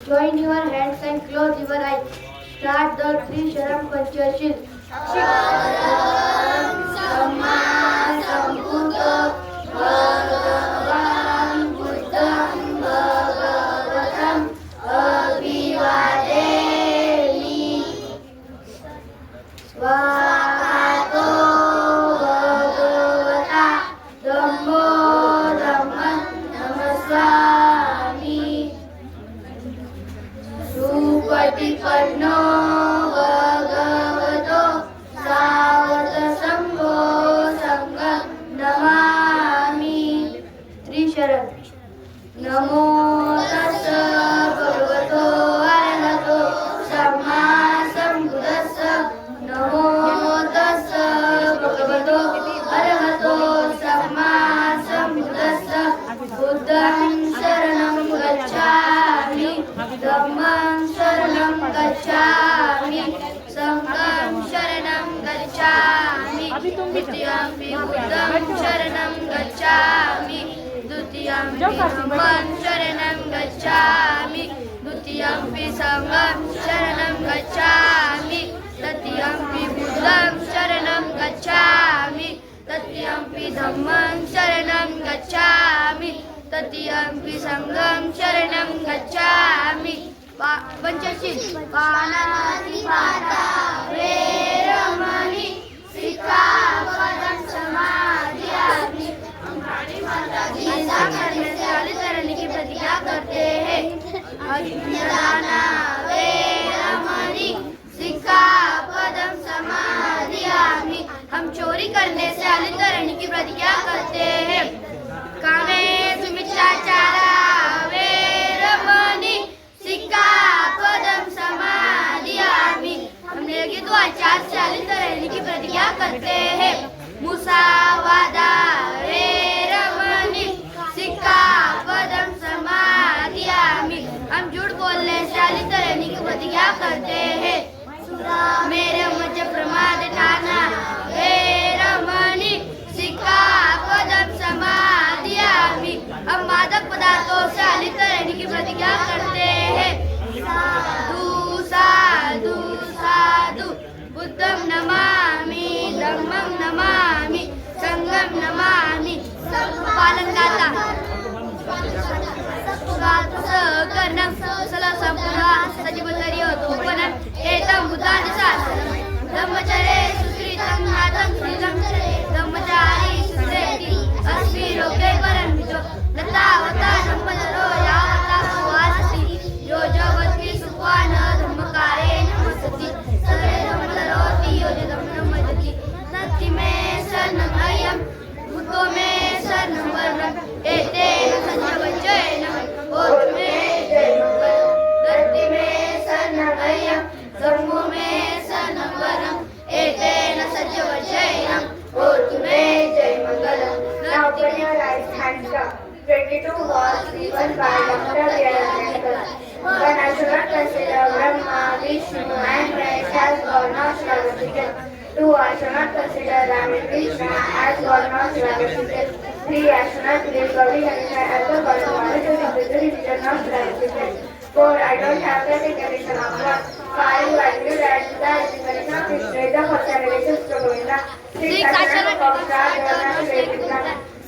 Join your hands and close your eyes. Start the three Sharam Panchashil. Swahato Bhagavata Dhammo Dhamman Namasami Supatipanno Bhagavato Savata Sangho Sangam Namami Trisharan Namo Tassa Bhagavato Arahato Samma Sambuddhassa Namo Tassa Bhagavato Arahato Samma Sambuddhassa Buddham Sharanam Gacchami Dhammam Sharanam Gacchami Sangham Sharanam Gacchami Ditiyampi Buddham Sharanam Gacchami Dutiyampi Dhammam Sharanam Gacchami Dutiyampi Sangham Sharanam Gacchami Tatiyampi Buddham Sharanam Gacchami Tatiyampi Dhammam Sharanam Gacchami Tatiyampi Sangham Sharanam Gacchami Panchashil Panatipata Veramani Sikkhapadam Samadhiyami हम काली माता की पूजा करने से अलग करने की प्रतिज्ञा करते हैं अज्ञाना वेरमणि सिक्खापदम समाधियामि हम चोरी करने से अलग करने की प्रतिज्ञा करते हैं कामे सुमिच्चाचारा वेरमणि सिक्खापदम समाधियामि हम नेकी तो आचार से अलग करने की प्रतिज्ञा करते हैं मुसावादा वेरमणि सिक्खापदम समाधियामि हम झूठ बोलने से अलग रहने की प्रतिज्ञा करते हैं मेरे मुझे प्रमाद ठाना वेरमणि सिक्खापदम समाधियामि हम मादक पदार्थों से अलग रहने की प्रतिज्ञा करते हैं साधु साधु साधु बुद्धं नमामि धम्मं नमामि संघं नमामि पालन करता सहकरणं सलसंपुरा सजीवतर्योतोपनं एतं बुद्धानि शासनं ब्रह्मचर्ये सुकृतं नातं श्रीलं ब्रह्मचारी सुश्रेति अस्मि लोके परमितो लतावता सम्पदरो यावता सुवासति यो जगति सुख्वान धर्मकारेण नमस्ति सर्वे धर्मकरोति यो जगतं भजति नत्ति मे शरणमयं भूतो मे शरणं वरणं एतेन संजवचेन ओत मे जयमंगलं नत्ति मे शरणमयं धम्मो मे शरणं वरणं एतेन संजवचेन ओत मे जयमंगलं Now bring your right hands up. 22 was given by Dr. Veeramakar. When I should not consider Brahma, Vishnu and Mahesh as God, not Shravashikan. 2. I should not consider Ram and Krishna as God, not Shravashikan. 3. I should not believe Gauri Ganesha as the God of knowledge of the religion, not Shravashikan. 4. I don't have the declaration of God. 5. I believe that the declaration of Krishna is the first revelation to Govinda. 6. I should not observe the Vedic.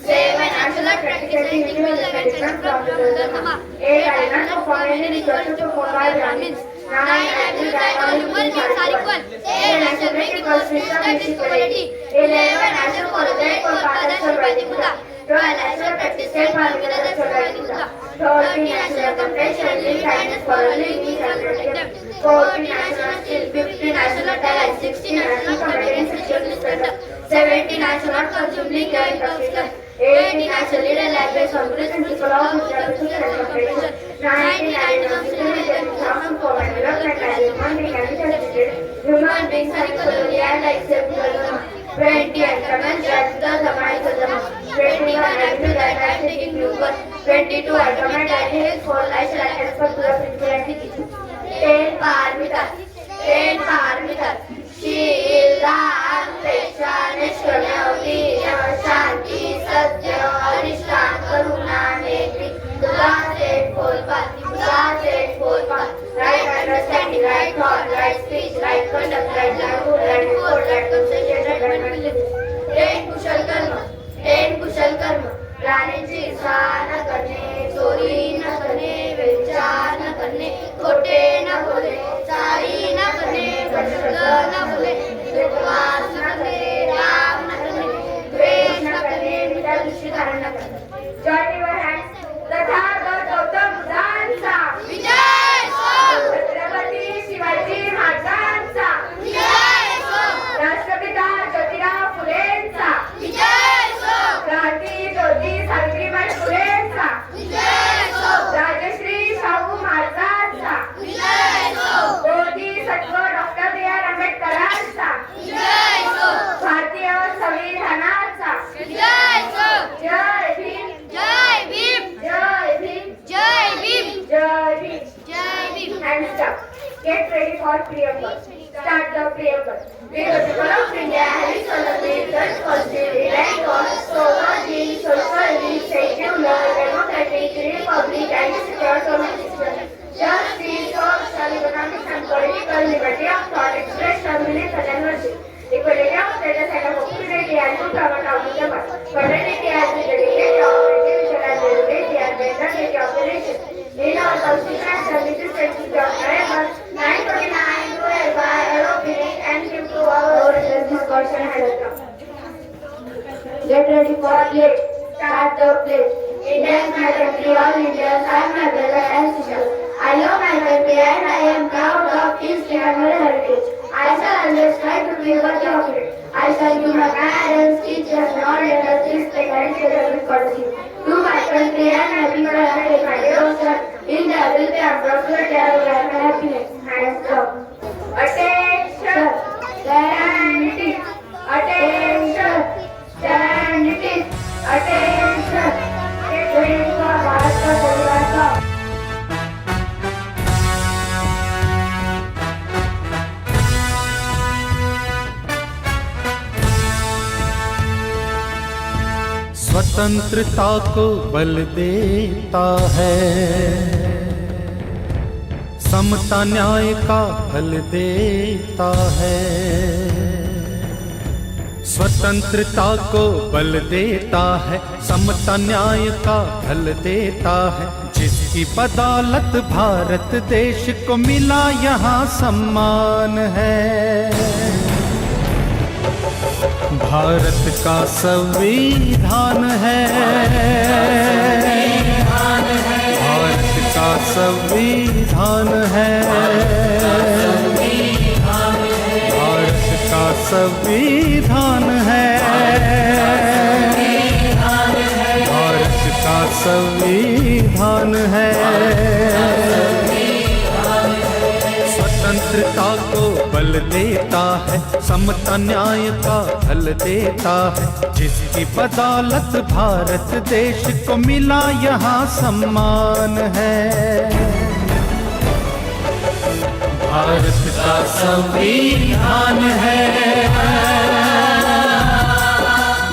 7. I should not practically individual meditation from the Dharma. 8. I will not perform any ritual to perform by Brahmins. 9. I will die all human beings are equal. 10. I shall make equal system with equality. 11. I shall follow the equal path that shall by the Buddha. 12. I shall practice self-harmony that shall by the Buddha. 13. I shall have compassion, live kindness for all living and protect. 14. I shall not steal. 15. I shall not lie. 16. I shall not commit any sexual misconduct. 17. I shall not consume liquor and intoxicants. 18. I shall lead a life based on principle of mutual and compassion. 19. I will not steal and example for my development as human being and educated. Human beings are equally and acceptable. 20. I commence that the Dhamma is the Dhamma. 21. I do that I am taking new birth. 22. I command that his whole life shall transfer to the physical entity. 10. Paramitas. 10 Paramitas. शीलां प्रेक्षा निष्कलौती शांति सत्य अरिष्टा करुणा नेत्री दुर्गा से खोल पाती दुर्गा से खोल hands up. Get ready for preamble. Start the preamble. We the people of India having celebrated the Constitution and was sovereignty, socially, secular, democratic, republic and secure government system. Justice, social, economic and political liberty of thought, expression, religion and worship. Equality of status and opportunity and good government of the world. Fraternity as the dedicated of individual and the unity and the integrity of the nation. In our constitution, this is the November 929 to by European and give to our discussion has come. Get ready for play. Start the play. Indians, my country, all Indians, I am my brother and sister. I love my country and I am proud of its national heritage. I shall always try to be worthy of it. I shall give my parents, teachers, and all leaders respect and share with courtesy. To my country and my people, I take my devotion. India will be a prosperity and happiness. Hands up. Attention! Stand it is. Attention! Stand it is. Attention! Get ready for Bharat Ka Sanvidan Ka. स्वतंत्रता को बल देता है, समता न्याय का फल देता है। स्वतंत्रता को बल देता है, समता न्याय का फल देता है। जिसकी बदौलत भारत देश को मिला यहाँ सम्मान है। भारत का संविधान है, भारत का संविधान है, भारत का संविधान है, भारत का संविधान है। स्वतंत्रता को बल देता है, समता न्याय का फल देता है। जिसकी बदौलत भारत देश को मिला यहाँ सम्मान है। भारत का संविधान है,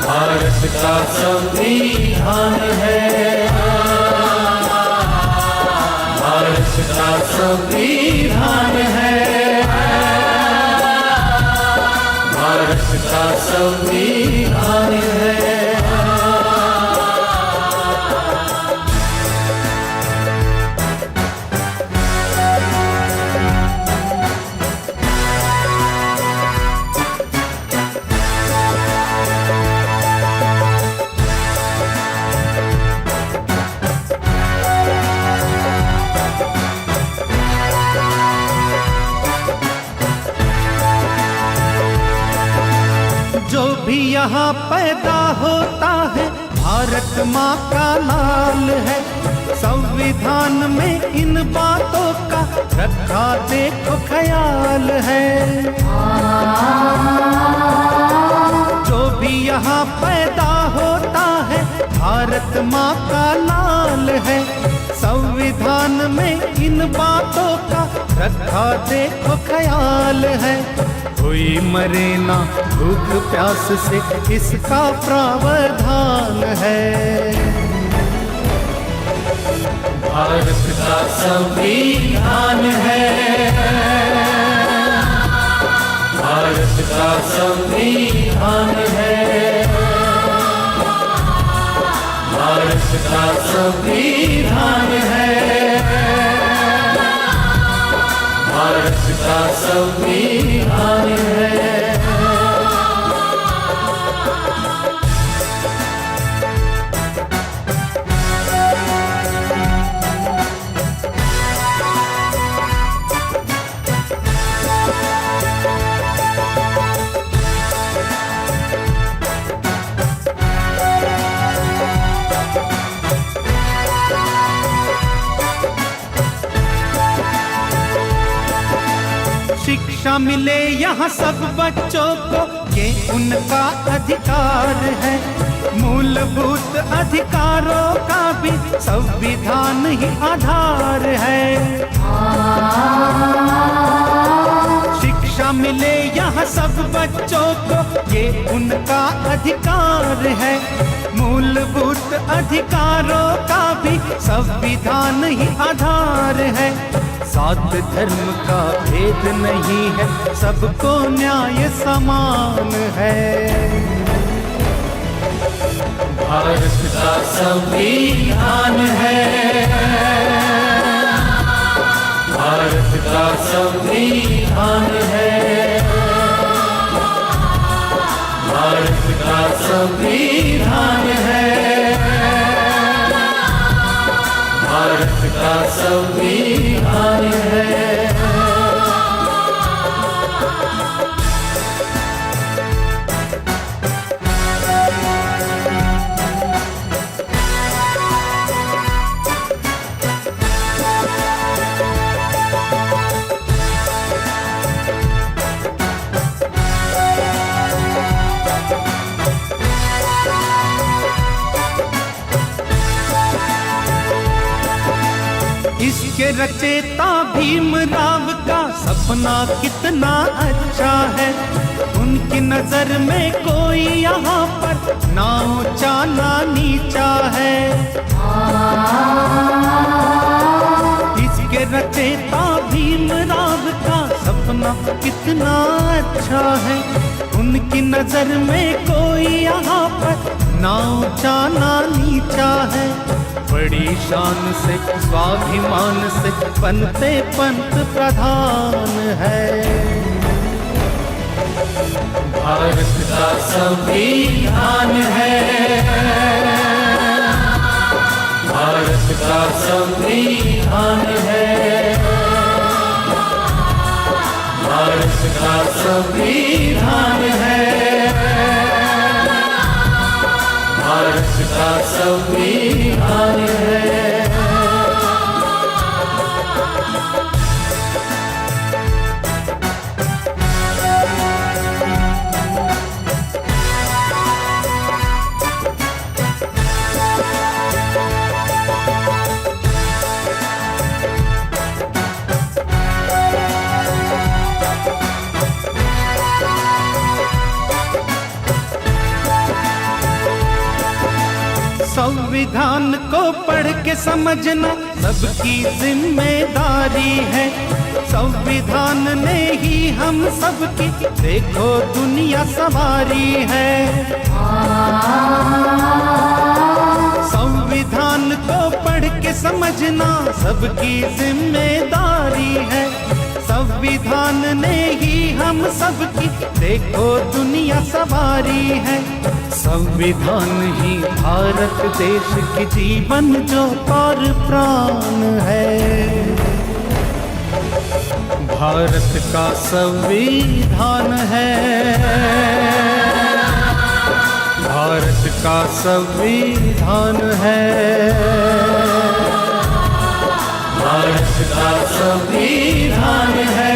भारत का संविधान है, भारत का संविधान है, भारत का संविधान है। जो भी यहाँ पैदा होता है भारत माँ का लाल है। संविधान में इन बातों का रखा देखो ख्याल है। जो भी यहाँ पैदा होता है भारत माँ का लाल है। संविधान में इन बातों का रखा देखो ख्याल है। कोई मरे ना भूख प्यास से इसका प्रावधान है। भारत का संविधान है, भारत का संविधान है, भारत का संविधान है, भारत का संविधान है। शिक्षा मिले यहाँ सब बच्चों को, ये उनका अधिकार है। मूलभूत अधिकारों का भी संविधान ही आधार है। सब बच्चों को ये उनका अधिकार है। मूलभूत अधिकारों का भी संविधान ही आधार है। जात धर्म का भेद नहीं है, सबको न्याय समान है। भारत का संविधान है, भारत का संविधान है, भारत का संविधान है, भारत का संविधान है। इसके रचेता भीमराव का सपना कितना अच्छा है। उनकी नजर में कोई यहाँ पर ना ऊंचा ना नीचा है। इसके रचेता भीमराव का सपना कितना अच्छा है। उनकी नजर में कोई यहाँ पर ना ऊंचा ना नीचा है। बड़ी शान से स्वाभिमान से बनते पंत प्रधान है। भारत का संविधान है, भारत का संविधान है, भारत का संविधान है, भारत का संविधान है। संविधान को पढ़ के समझना सबकी जिम्मेदारी है। संविधान ने ही हम सबकी देखो दुनिया संवारी है। संविधान को पढ़ के समझना सबकी जिम्मेदारी है। संविधान ने ही हम सबकी देखो दुनिया संवारी है। संविधान ही भारत देश की जीवन ज्योत और प्राण है। भारत का संविधान है, भारत का संविधान है, भारत का संविधान है,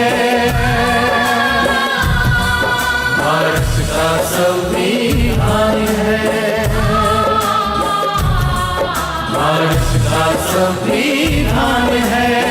भारत का संविधान है, भारत का संविधान है।